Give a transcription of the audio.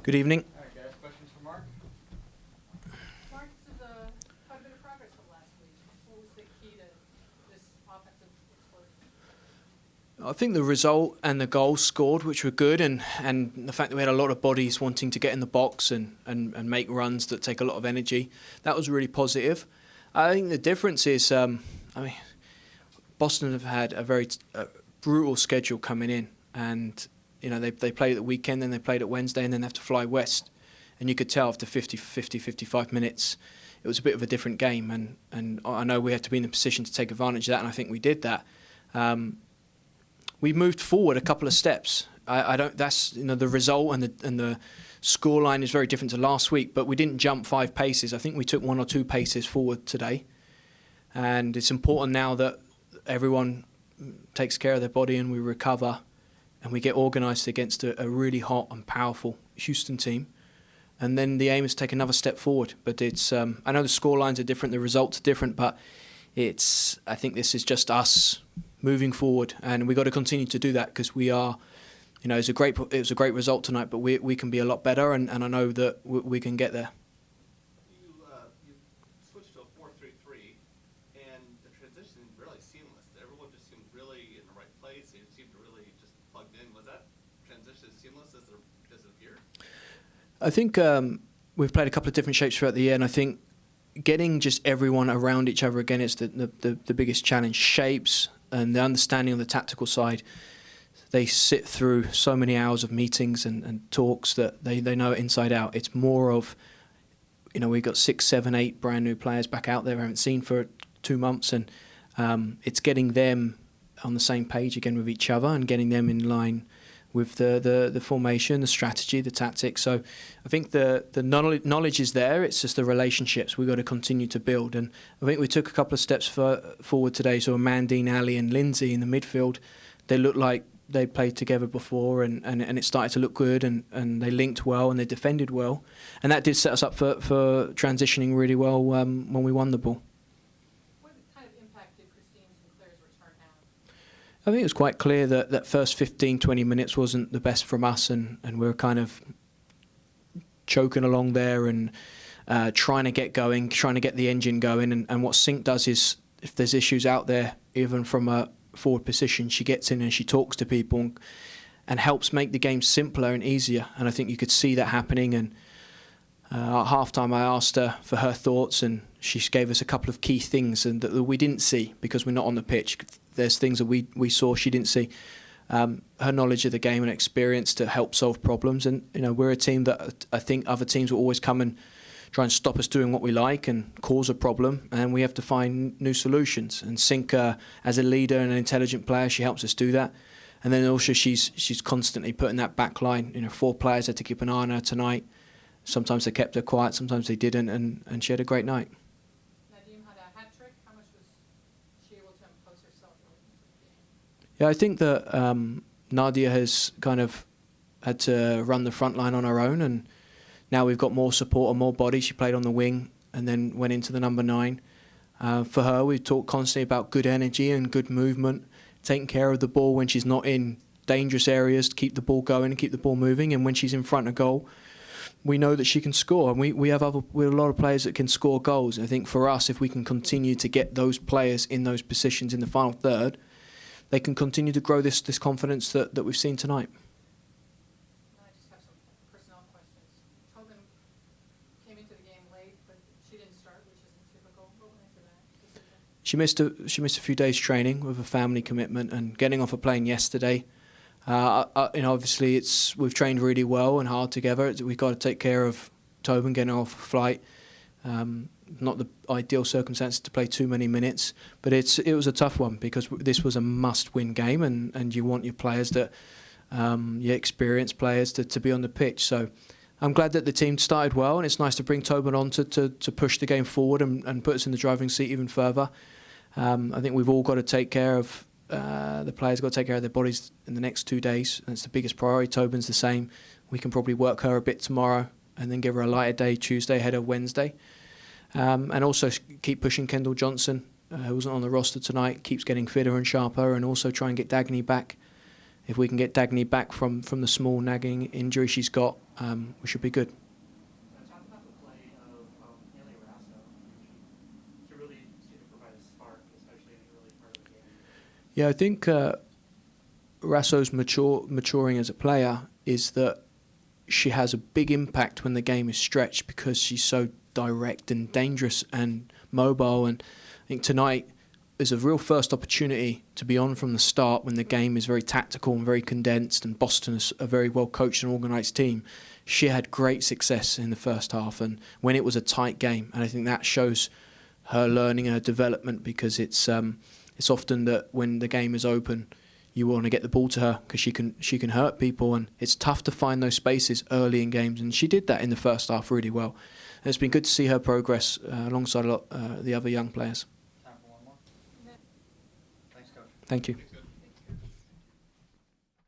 Good evening. All right, guys. Questions for Mark? Mark, this is quite a bit of progress from last week. What was the key to this offensive explosion? I think the result and the goals scored, which were good, and the fact that we had a lot of bodies wanting to get in the box and make runs that take a lot of energy, that was really positive. I think the difference is, Boston have had a very brutal schedule coming in, and they played at the weekend, then they played at Wednesday, and then they have to fly west. And you could tell after 55 minutes, it was a bit of a different game. And I know we had to be in a position to take advantage of that, and I think we did that. We moved forward a couple of steps. That's the result and the scoreline is very different to last week, but we didn't jump 5 paces. I think we took 1 or 2 paces forward today. And it's important now that everyone takes care of their body and we recover and we get organised against a really hot and powerful Houston team. And then the aim is to take another step forward. But it's I know the scorelines are different, the results are different, but I think this is just us moving forward, and we've got to continue to do that because we are, it was a great result tonight, but we can be a lot better, and I know that we can get there. You switched to a 4-3-3, and the transition really seamless. Everyone just seemed really in the right place. It seemed to really just plugged in. Was that transition as seamless as it appeared? I think we've played a couple of different shapes throughout the year, and I think getting just everyone around each other again is the biggest challenge. Shapes and the understanding of the tactical side, they sit through so many hours of meetings and talks that they know it inside out. It's more of, we've got 6, 7, 8 brand new players back out there we haven't seen for 2 months, and it's getting them on the same page again with each other and getting them in line with the formation, the strategy, the tactics. So I think the knowledge is there. It's just the relationships we've got to continue to build. And I think we took a couple of steps forward today. So Mandine, Ali and Lindsay in the midfield, they looked like they played together before, and it started to look good, and they linked well and they defended well. And that did set us up for transitioning really well when we won the ball. What kind of impact did Christine Sinclair's return have? I think it was quite clear that first 15, 20 minutes wasn't the best from us, and we were kind of choking along there and trying to get going, trying to get the engine going. And what Sync does is, if there's issues out there, even from a forward position, she gets in and she talks to people and helps make the game simpler and easier. And I think you could see that happening. And at half-time, I asked her for her thoughts, and she gave us a couple of key things and that we didn't see because we're not on the pitch. There's things that we saw she didn't see. Her knowledge of the game and experience to help solve problems. And we're a team that I think other teams will always come and try and stop us doing what we like and cause a problem, and we have to find new solutions. And Sync, as a leader and an intelligent player, she helps us do that. And then also she's constantly putting that back line. 4 players had to keep an eye on her tonight. Sometimes they kept her quiet, sometimes they didn't, and she had a great night. Nadim had a hat trick. How much was she able to impose herself into the game? Yeah, I think that Nadia has kind of had to run the front line on her own, and now we've got more support and more body. She played on the wing and then went into the number 9. For her, we've talked constantly about good energy and good movement, taking care of the ball when she's not in dangerous areas to keep the ball going and keep the ball moving. And when she's in front of goal, we know that she can score. And we have a lot of players that can score goals. I think for us, if we can continue to get those players in those positions in the final third, they can continue to grow this confidence that we've seen tonight. I just have some personnel questions. Tobin came into the game late, but she didn't start, which isn't typical. What went into that decision? She missed a few days training with a family commitment and getting off a plane yesterday. Obviously we've trained really well and hard together. We've got to take care of Tobin getting off a flight. Not the ideal circumstances to play too many minutes, but it was a tough one because this was a must-win game, and you want your players your experienced players to be on the pitch. So I'm glad that the team started well, and it's nice to bring Tobin on to push the game forward and put us in the driving seat even further. I think we've all got to take care of the players, got to take care of their bodies in the next 2 days. That's the biggest priority. Tobin's the same. We can probably work her a bit tomorrow and then give her a lighter day Tuesday ahead of Wednesday. And also keep pushing Kendall Johnson, who wasn't on the roster tonight, keeps getting fitter and sharper, and also try and get Dagny back if we can get Dagny back from the small nagging injury she's got, we should be good. Talk about the play of Haley Rasso. She really seemed to provide a spark, especially in the early part of the game. Yeah, I think Rasso's maturing as a player is that she has a big impact when the game is stretched because she's so direct and dangerous and mobile. And I think tonight is a real first opportunity to be on from the start when the game is very tactical and very condensed, and Boston is a very well coached and organised team. She had great success in the first half and when it was a tight game, and I think that shows her learning and her development, because it's often that when the game is open you want to get the ball to her because she can hurt people, and it's tough to find those spaces early in games, and she did that in the first half really well. And it's been good to see her progress alongside a lot the other young players. Time for one more. Thanks, Coach. Thank you.